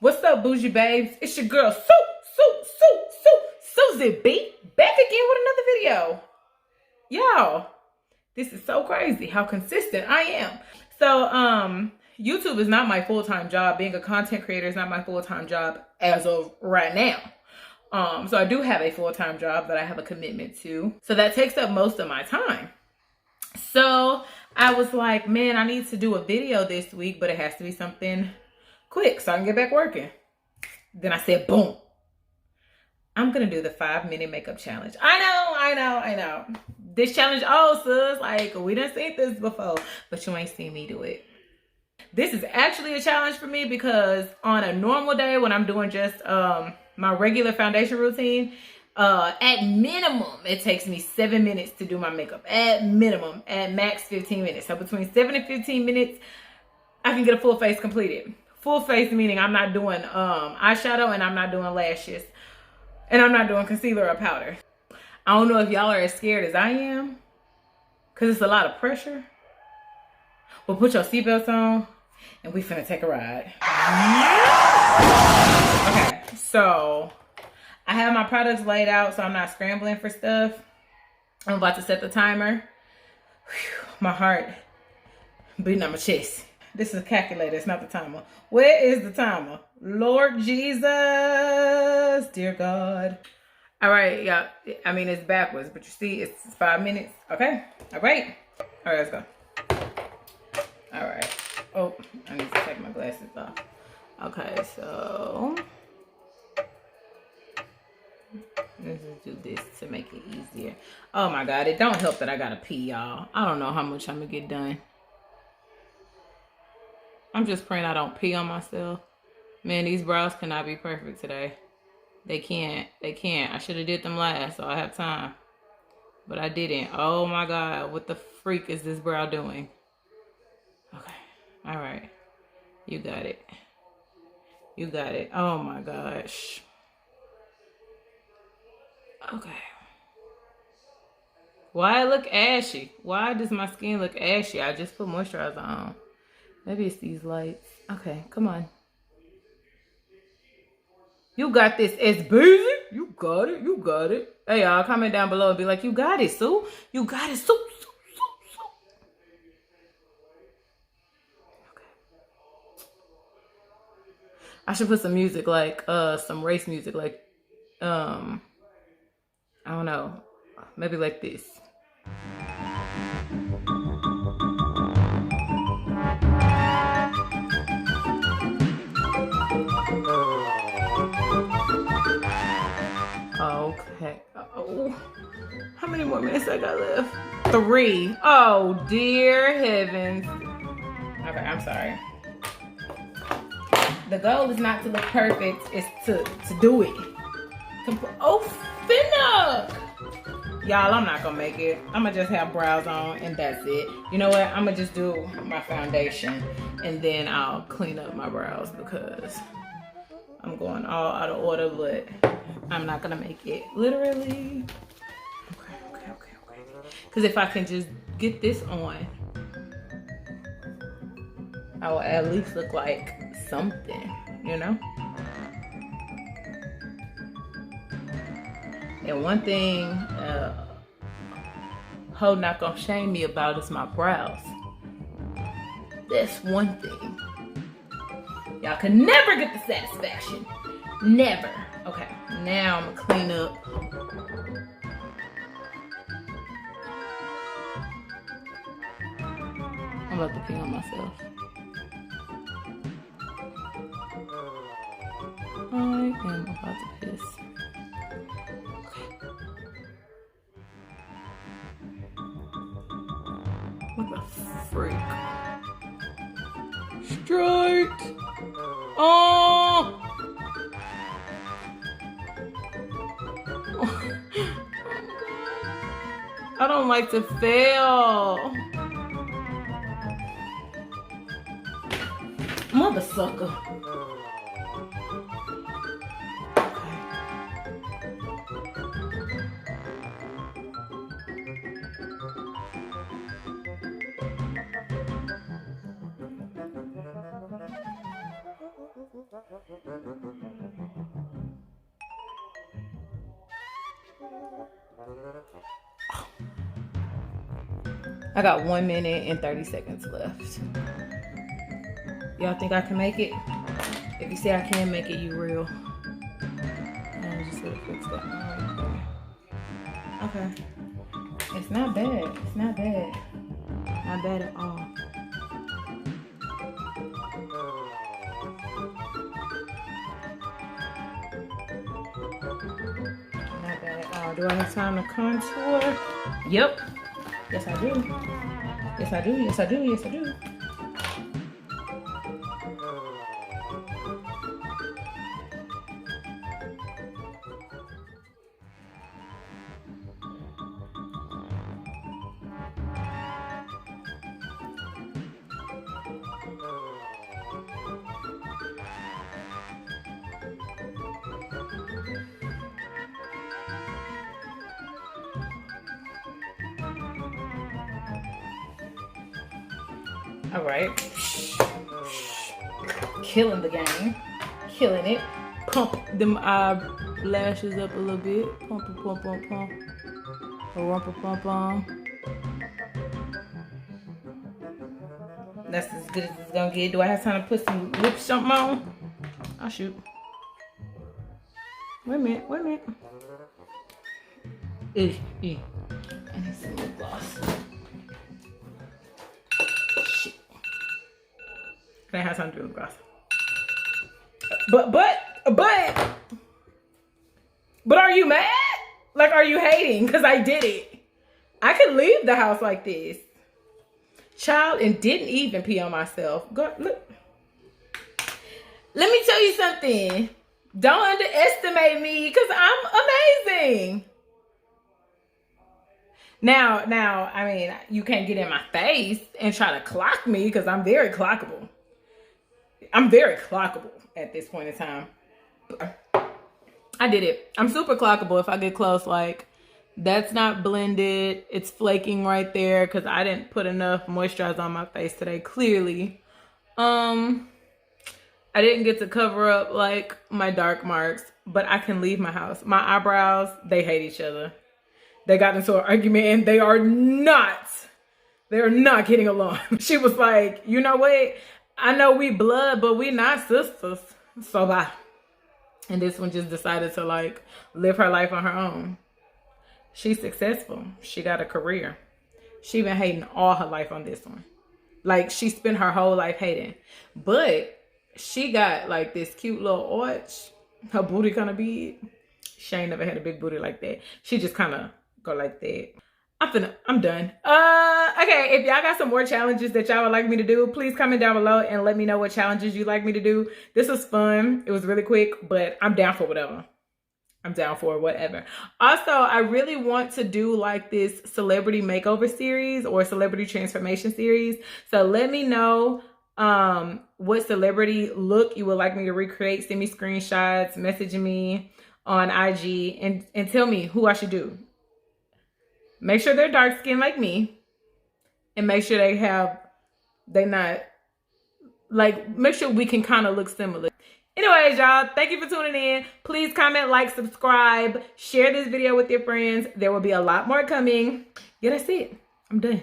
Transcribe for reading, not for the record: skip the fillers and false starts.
What's up, bougie babes? It's your girl, Susie B, back again with another video. Y'all, this is so crazy how consistent I am. So, YouTube is not my full-time job. Being a content creator is not my full-time job as of right now. So I do have a full-time job that I have a commitment to. So that takes up most of my time. So I was like, man, I need to do a video this week, but it has to be something quick so I can get back working. Then I said, boom, I'm gonna do the 5-minute makeup challenge. I know. This challenge, oh sis, like we done seen this before, but you ain't seen me do it. This is actually a challenge for me because on a normal day when I'm doing just my regular foundation routine, at minimum, it takes me 7 minutes to do my makeup. At minimum, at max 15 minutes. So between 7 and 15 minutes, I can get a full face completed. Full face meaning I'm not doing eyeshadow and I'm not doing lashes. And I'm not doing concealer or powder. I don't know if y'all are as scared as I am, because it's a lot of pressure. But put your seatbelts on and we finna take a ride. Okay, so I have my products laid out so I'm not scrambling for stuff. I'm about to set the timer. Whew, my heart beating on my chest. This is a calculator, it's not the timer. Where is the timer? Lord Jesus, dear God. All right, y'all. I mean, it's backwards, but you see, it's 5 minutes. Okay, all right. All right, let's go. All right. Oh, I need to take my glasses off. Okay, so let's just do this to make it easier. Oh my God, it don't help that I gotta pee, y'all. I don't know how much I'm gonna get done. I'm just praying I don't pee on myself. Man, these brows cannot be perfect today. They can't. I should have did them last so I have time. But I didn't. Oh my God, what the freak is this brow doing? Okay, all right. You got it. You got it. Oh my gosh. Okay. Why it look ashy? Why does my skin look ashy? I just put moisturizer on. Maybe it's these lights. Okay, come on. You got this, it's busy. You got it. You got it. Hey, y'all, comment down below and be like, you got it, Sue. You got it, Sue. Okay. I should put some music, like some race music, like I don't know, maybe like this. Okay. Oh, how many more minutes I got left? 3. Oh, dear heavens. Okay, I'm sorry. The goal is not to look perfect, it's to do it. Oh, finna! Y'all, I'm not gonna make it. I'm gonna just have brows on and that's it. You know what? I'm gonna just do my foundation and then I'll clean up my brows because I'm going all out of order, but I'm not gonna make it. Literally. Okay. Because if I can just get this on, I will at least look like something, you know? And one thing ho not gonna shame me about is my brows. That's one thing. Y'all can never get the satisfaction. Never. Okay, now I'm gonna clean up. I'm about to pee on myself. I am about to piss. Okay. What the freak? Strike! Oh! I don't like to fail. Mother sucker. I got 1 minute and 30 seconds left. Y'all think I can make it? If you say I can make it, you real. I just gotta fix that. Okay. It's not bad. It's not bad. Not bad at all. Not bad at all. Do I have time to contour? Yep. Yes, I do. Yes, I do. Yes, I do. Yes, I do. All right. Killing the game. Killing it. Pump them eyelashes up a little bit. Pump, pump, pump, pump. Rumpa, pump, pump. That's as good as it's gonna get. Do I have time to put some lip something on? Oh, shoot. Wait a minute. Wait a minute. I need some lip gloss. Can I have something to do with grass? But are you mad? Like, are you hating? Because I did it. I could leave the house like this. Child, and didn't even pee on myself. Go, look. Let me tell you something. Don't underestimate me because I'm amazing. Now, I mean, you can't get in my face and try to clock me because I'm very clockable. I'm very clockable at this point in time. I did it. I'm super clockable if I get close. Like, that's not blended. It's flaking right there because I didn't put enough moisturizer on my face today, clearly. I didn't get to cover up, like, my dark marks, but I can leave my house. My eyebrows, they hate each other. They got into an argument and they are not getting along. She was like, you know what? I know we blood, but we not sisters. So bye. And this one just decided to, like, live her life on her own. She's successful. She got a career. She been hating all her life on this one. Like, she spent her whole life hating. But she got, like, this cute little arch. Her booty kind of big. She ain't never had a big booty like that. She just kind of go like that. I'm done. Okay, if y'all got some more challenges that y'all would like me to do, please comment down below and let me know what challenges you'd like me to do. This was fun. It was really quick, but I'm down for whatever. I'm down for whatever. Also, I really want to do like this celebrity makeover series or celebrity transformation series. So let me know what celebrity look you would like me to recreate. Send me screenshots, message me on IG and tell me who I should do. Make sure they're dark skinned like me. And make sure make sure we can kind of look similar. Anyways, y'all, thank you for tuning in. Please comment, like, subscribe, share this video with your friends. There will be a lot more coming. Yeah, that's it. I'm done.